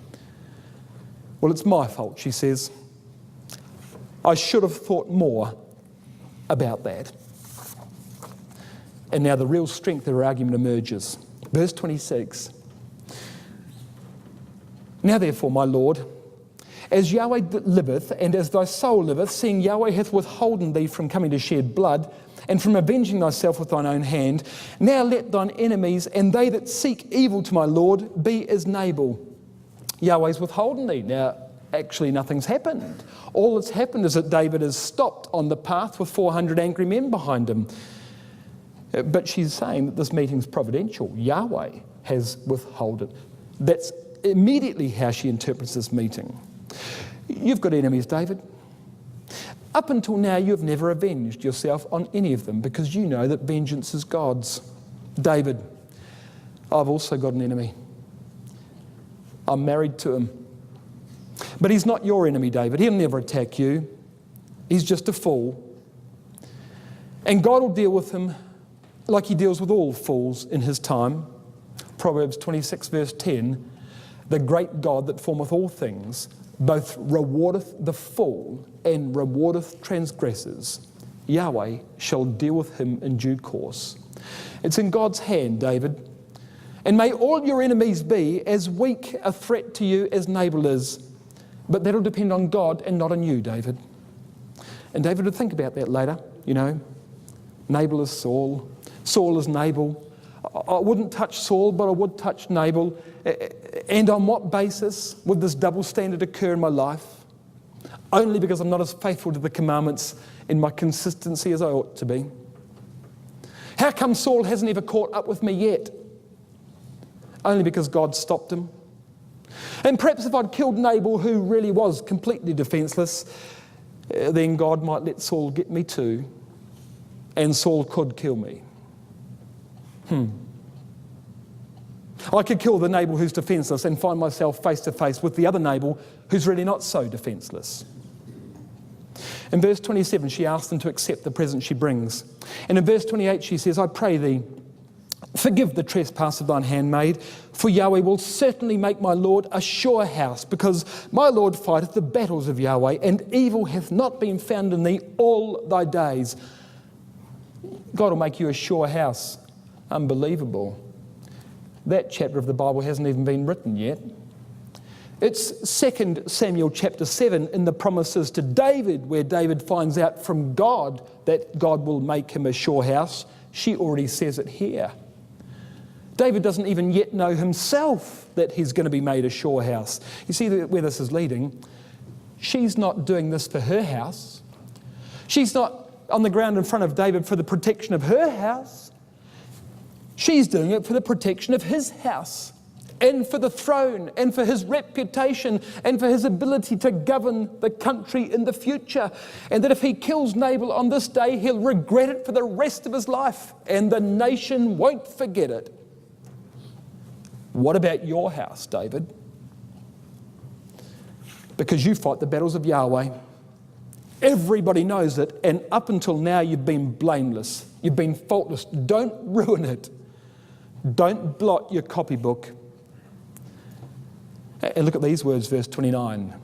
S1: Well, it's my fault, she says. I should have thought more about that. And now the real strength of her argument emerges. Verse 26. Now therefore, my Lord, As Yahweh liveth, and as thy soul liveth, seeing Yahweh hath withholden thee from coming to shed blood, and from avenging thyself with thine own hand, now let thine enemies and they that seek evil to my Lord be as Nabal. Yahweh's withholden thee. Now, actually nothing's happened. All that's happened is that David has stopped on the path with 400 angry men behind him. But she's saying that this meeting's providential. Yahweh has withheld it. That's immediately how she interprets this meeting. You've got enemies, David. Up until now, you've never avenged yourself on any of them because you know that vengeance is God's. David, I've also got an enemy. I'm married to him. But he's not your enemy, David. He'll never attack you. He's just a fool. And God will deal with him like he deals with all fools in his time. Proverbs 26 verse 10, the great God that formeth all things, both rewardeth the fool and rewardeth transgressors. Yahweh shall deal with him in due course. It's in God's hand, David. And may all your enemies be as weak a threat to you as Nabal is. But that'll depend on God and not on you, David. And David would think about that later, you know. Nabal is Saul. Saul is Nabal. I wouldn't touch Saul, but I would touch Nabal. And on what basis would this double standard occur in my life? Only because I'm not as faithful to the commandments in my consistency as I ought to be. How come Saul hasn't ever caught up with me yet? Only because God stopped him. And perhaps if I'd killed Nabal, who really was completely defenseless, then God might let Saul get me too, and Saul could kill me. I could kill the Nabal who's defenseless and find myself face to face with the other Nabal who's really not so defenseless. In verse 27, she asks them to accept the present she brings. And in verse 28, she says, I pray thee, forgive the trespass of thine handmaid, for Yahweh will certainly make my Lord a sure house, because my Lord fighteth the battles of Yahweh, and evil hath not been found in thee all thy days. God will make you a sure house. Unbelievable. That chapter of the Bible hasn't even been written yet. It's 2 Samuel chapter 7 in the promises to David, where David finds out from God that God will make him a sure house. She already says it here. David doesn't even yet know himself that he's going to be made a sure house. You see where this is leading? She's not doing this for her house. She's not on the ground in front of David for the protection of her house. She's doing it for the protection of his house, and for the throne, and for his reputation, and for his ability to govern the country in the future. And that if he kills Nabal on this day, he'll regret it for the rest of his life, and the nation won't forget it. What about your house, David? Because you fight the battles of Yahweh. Everybody knows it, and up until now you've been blameless. You've been faultless. Don't ruin it. Don't blot your copybook. And look at these words, verse 29.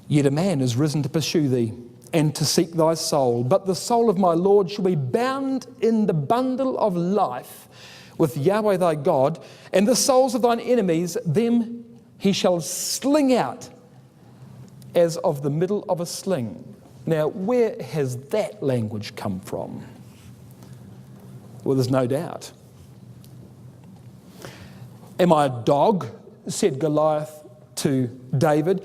S1: Yet a man is risen to pursue thee, and to seek thy soul. But the soul of my Lord shall be bound in the bundle of life with Yahweh thy God, and the souls of thine enemies, them he shall sling out as of the middle of a sling. Now, where has that language come from? Well, there's no doubt. Am I a dog? Said Goliath to David.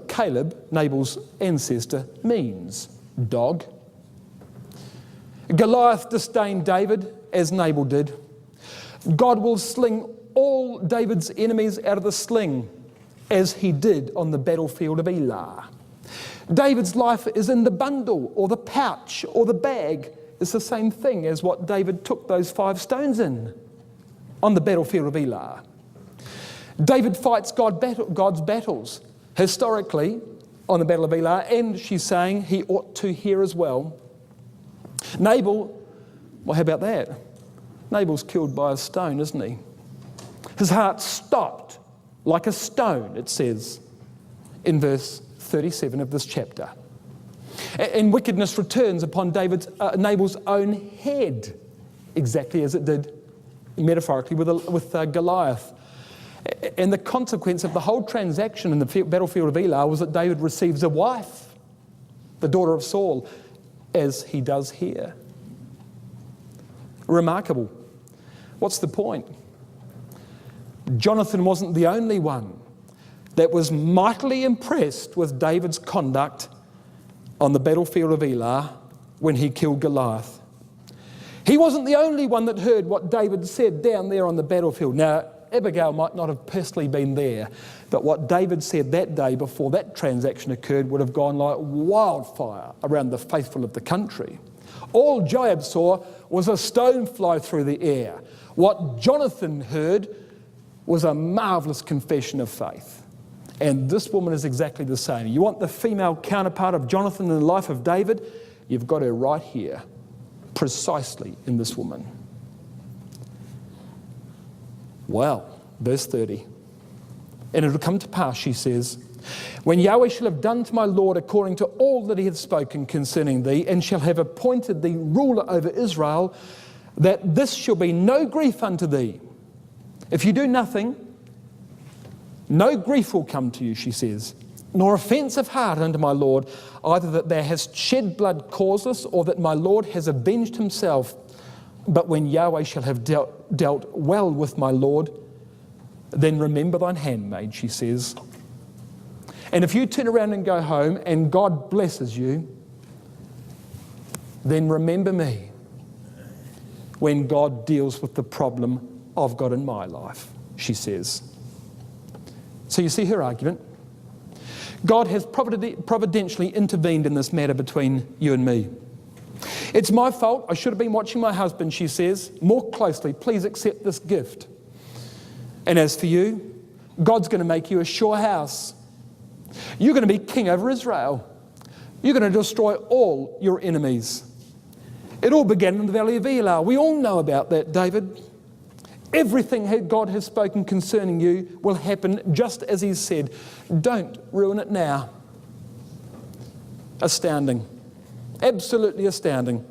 S1: Caleb, Nabal's ancestor, means dog. Goliath disdained David as Nabal did. God will sling all David's enemies out of the sling, as he did on the battlefield of Elah. David's life is in the bundle or the pouch or the bag. It's the same thing as what David took those 5 stones in on the battlefield of Elah. David fights God's battles historically on the battle of Elah, and she's saying he ought to here as well. Nabal, well, how about that? Nabal's killed by a stone, isn't he? His heart stopped like a stone, it says in verse 37 of this chapter. And wickedness returns upon Nabal's own head, exactly as it did metaphorically with Goliath. And the consequence of the whole transaction in the battlefield of Elah was that David receives a wife, the daughter of Saul, as he does here. Remarkable. What's the point? Jonathan wasn't the only one that was mightily impressed with David's conduct on the battlefield of Elah when he killed Goliath. He wasn't the only one that heard what David said down there on the battlefield. Now, Abigail might not have personally been there, but what David said that day before that transaction occurred would have gone like wildfire around the faithful of the country. All Joab saw was a stone fly through the air. What Jonathan heard was a marvellous confession of faith. And this woman is exactly the same. You want the female counterpart of Jonathan in the life of David? You've got her right here, precisely in this woman. Well, verse 30. And it will come to pass, she says, when Yahweh shall have done to my Lord according to all that he hath spoken concerning thee, and shall have appointed thee ruler over Israel, that this shall be no grief unto thee. If you do nothing, no grief will come to you, she says, nor offence of heart unto my Lord, either that thou hast shed blood causeless, or that my Lord has avenged himself. But when Yahweh shall have dealt well with my Lord, then remember thine handmaid, she says. And if you turn around and go home and God blesses you, then remember me when God deals with the problem I've got in my life, she says. So you see her argument. God has providentially intervened in this matter between you and me. It's my fault. I should have been watching my husband, she says, more closely. Please accept this gift. And as for you, God's going to make you a sure house. You're going to be king over Israel. You're going to destroy all your enemies. It all began in the valley of Elah. We all know about that, David. Everything God has spoken concerning you will happen just as he said. Don't ruin it now. Astounding. Absolutely astounding.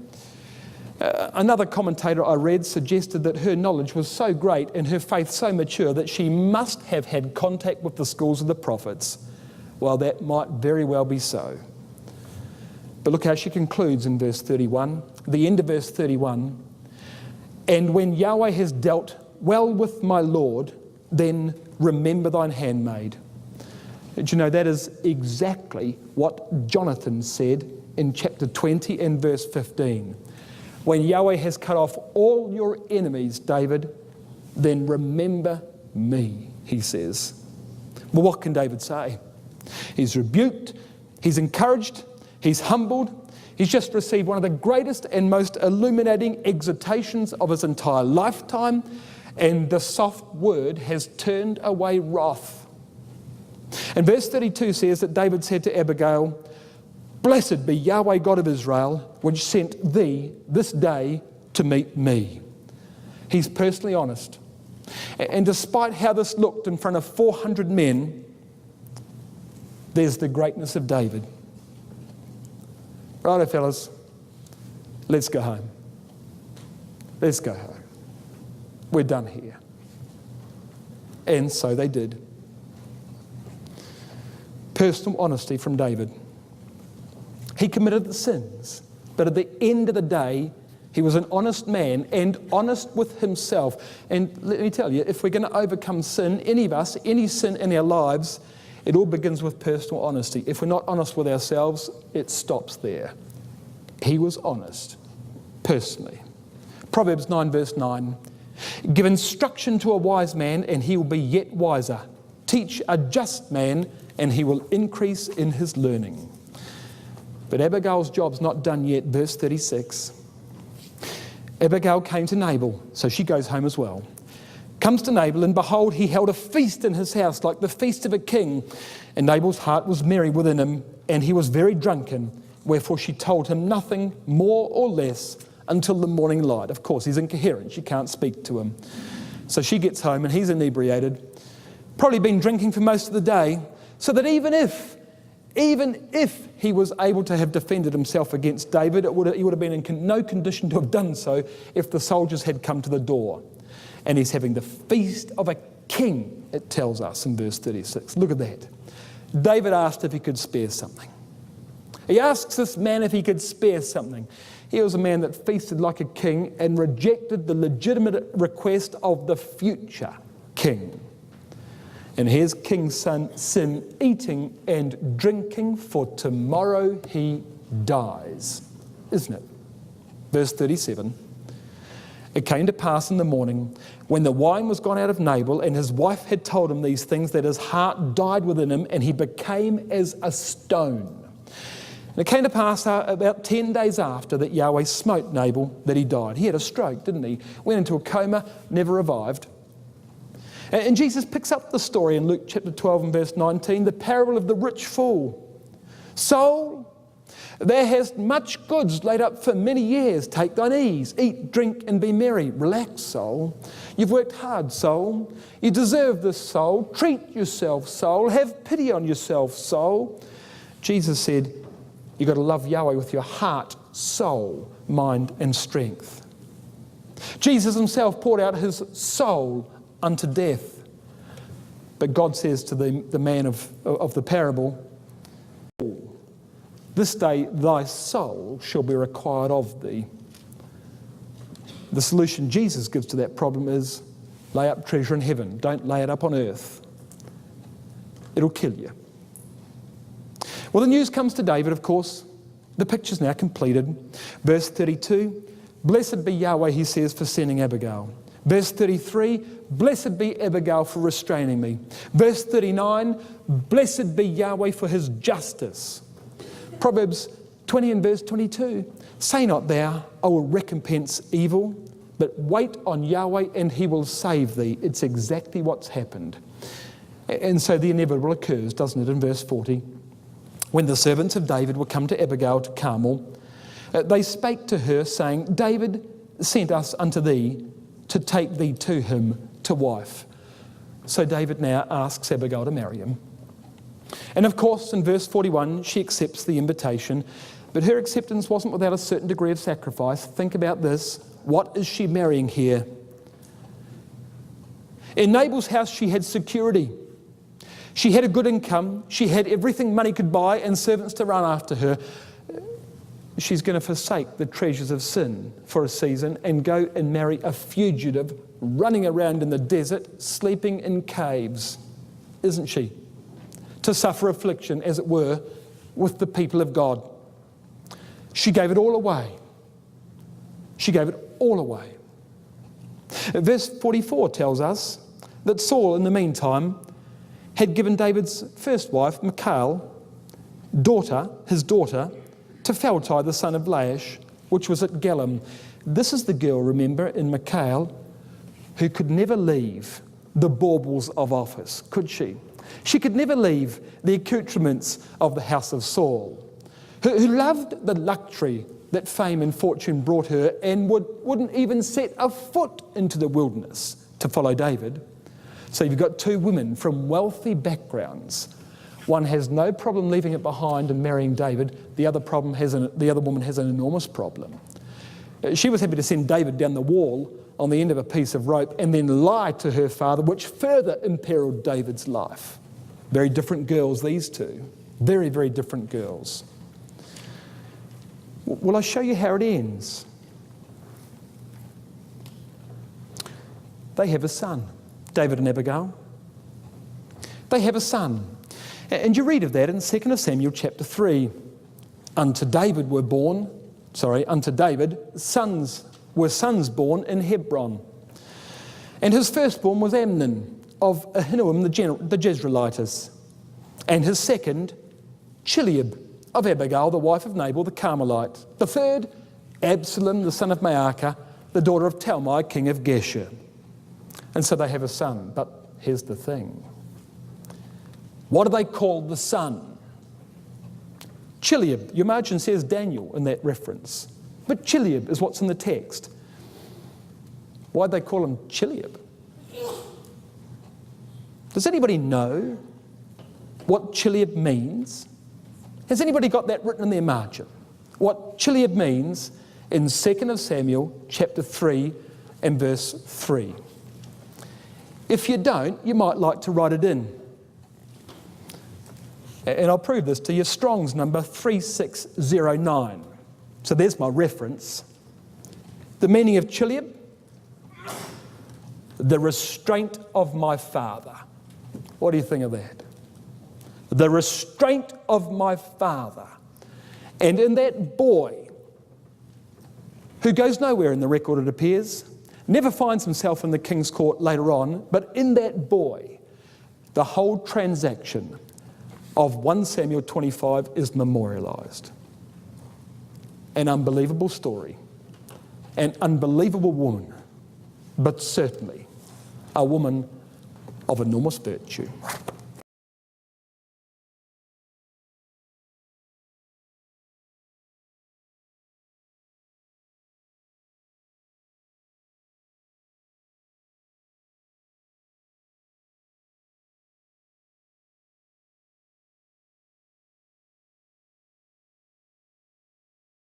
S1: Another commentator I read suggested that her knowledge was so great and her faith so mature that she must have had contact with the schools of the prophets. Well, that might very well be so. But look how she concludes in verse 31, the end of verse 31. And when Yahweh has dealt well with my Lord, then remember thine handmaid. Do you know, that is exactly what Jonathan said in chapter 20 and verse 15. When Yahweh has cut off all your enemies, David, then remember me, he says. Well, what can David say? He's rebuked, he's encouraged, he's humbled, he's just received one of the greatest and most illuminating exhortations of his entire lifetime, and the soft word has turned away wrath. And verse 32 says that David said to Abigail, blessed be Yahweh God of Israel, which sent thee this day to meet me. He's personally honest. And despite how this looked in front of 400 men, there's the greatness of David. Righto, fellas, let's go home. Let's go home. We're done here. And so they did. Personal honesty from David. He committed the sins, but at the end of the day, he was an honest man and honest with himself. And let me tell you, if we're going to overcome sin, any of us, any sin in our lives, it all begins with personal honesty. If we're not honest with ourselves, it stops there. He was honest, personally. Proverbs 9 verse 9. Give instruction to a wise man, and he will be yet wiser. Teach a just man, and he will increase in his learning. But Abigail's job's not done yet. Verse 36. Abigail came to Nabal, so she goes home as well. Comes to Nabal, and behold, he held a feast in his house, like the feast of a king. And Nabal's heart was merry within him, and he was very drunken. Wherefore she told him nothing more or less until the morning light. Of course, he's incoherent. She can't speak to him. So she gets home, and he's inebriated. Probably been drinking for most of the day, so that even if he was able to have defended himself against David, he would have been in no condition to have done so if the soldiers had come to the door. And he's having the feast of a king, it tells us in verse 36. Look at that. David asked if he could spare something. He asks this man if he could spare something. He was a man that feasted like a king and rejected the legitimate request of the future king. And here's King's son Sim eating and drinking, for tomorrow he dies. Isn't it? Verse 37. It came to pass in the morning, when the wine was gone out of Nabal, and his wife had told him these things, that his heart died within him, and he became as a stone. And it came to pass about 10 days after that Yahweh smote Nabal, that he died. He had a stroke, didn't he? Went into a coma, never revived. And Jesus picks up the story in Luke chapter 12 and verse 19, the parable of the rich fool. Soul, thou hast much goods laid up for many years. Take thine ease, eat, drink, and be merry. Relax, soul. You've worked hard, soul. You deserve this, soul. Treat yourself, soul. Have pity on yourself, soul. Jesus said, you've got to love Yahweh with your heart, soul, mind, and strength. Jesus himself poured out his soul unto death. But God says to the man of the parable, this day thy soul shall be required of thee. The solution Jesus gives to that problem is lay up treasure in heaven. Don't lay it up on earth. It'll kill you. Well, the news comes to David, of course. The picture's now completed. Verse 32, blessed be Yahweh, he says, for sending Abigail. Verse 33, blessed be Abigail for restraining me. Verse 39, blessed be Yahweh for his justice. Proverbs 20 and verse 22, say not thou, I will recompense evil, but wait on Yahweh and he will save thee. It's exactly what's happened. And so the inevitable occurs, doesn't it, in verse 40. When the servants of David were come to Abigail to Carmel, they spake to her, saying, David sent us unto thee to take thee to him to wife. So David now asks Abigail to marry him. And of course, in verse 41, she accepts the invitation, but her acceptance wasn't without a certain degree of sacrifice. Think about this. What is she marrying here? In Nabal's house, she had security. She had a good income. She had everything money could buy and servants to run after her. She's going to forsake the treasures of sin for a season and go and marry a fugitive running around in the desert, sleeping in caves, isn't she? To suffer affliction, as it were, with the people of God. She gave it all away. She gave it all away. Verse 44 tells us that Saul, in the meantime, had given David's first wife, Michal, his daughter, to Phalti, the son of Laish, which was at Galim. This is the girl, remember, in Michal, who could never leave the baubles of office, could she? She could never leave the accoutrements of the house of Saul, who loved the luxury that fame and fortune brought her and wouldn't even set a foot into the wilderness to follow David. So you've got two women from wealthy backgrounds. One has no problem leaving it behind and marrying David. The other woman has an enormous problem. She was happy to send David down the wall on the end of a piece of rope and then lie to her father, which further imperiled David's life. Very different girls, these two. Very, very different girls. Well, I'll show you how it ends. They have a son, David and Abigail. They have a son. And you read of that in 2 Samuel chapter 3. Unto David sons born in Hebron. And his firstborn was Amnon of Ahinoam the Jezreelitess. And his second, Chileab of Abigail, the wife of Nabal the Carmelite. The third, Absalom the son of Maacah, the daughter of Talmai, king of Geshur. And so they have a son. But here's the thing. What do they call the son? Chileab. Your margin says Daniel in that reference. But Chileab is what's in the text. Why'd they call him Chileab? Does anybody know what Chileab means? Has anybody got that written in their margin? What Chileab means in 2 Samuel chapter 3 and verse 3. If you don't, you might like to write it in. And I'll prove this to you. Strong's number 3609. So there's my reference. The meaning of Chiliad: the restraint of my father. What do you think of that? The restraint of my father. And in that boy, who goes nowhere in the record, it appears, never finds himself in the king's court later on, but in that boy, the whole transaction of 1 Samuel 25 is memorialised. An unbelievable story, an unbelievable woman, but certainly a woman of enormous virtue.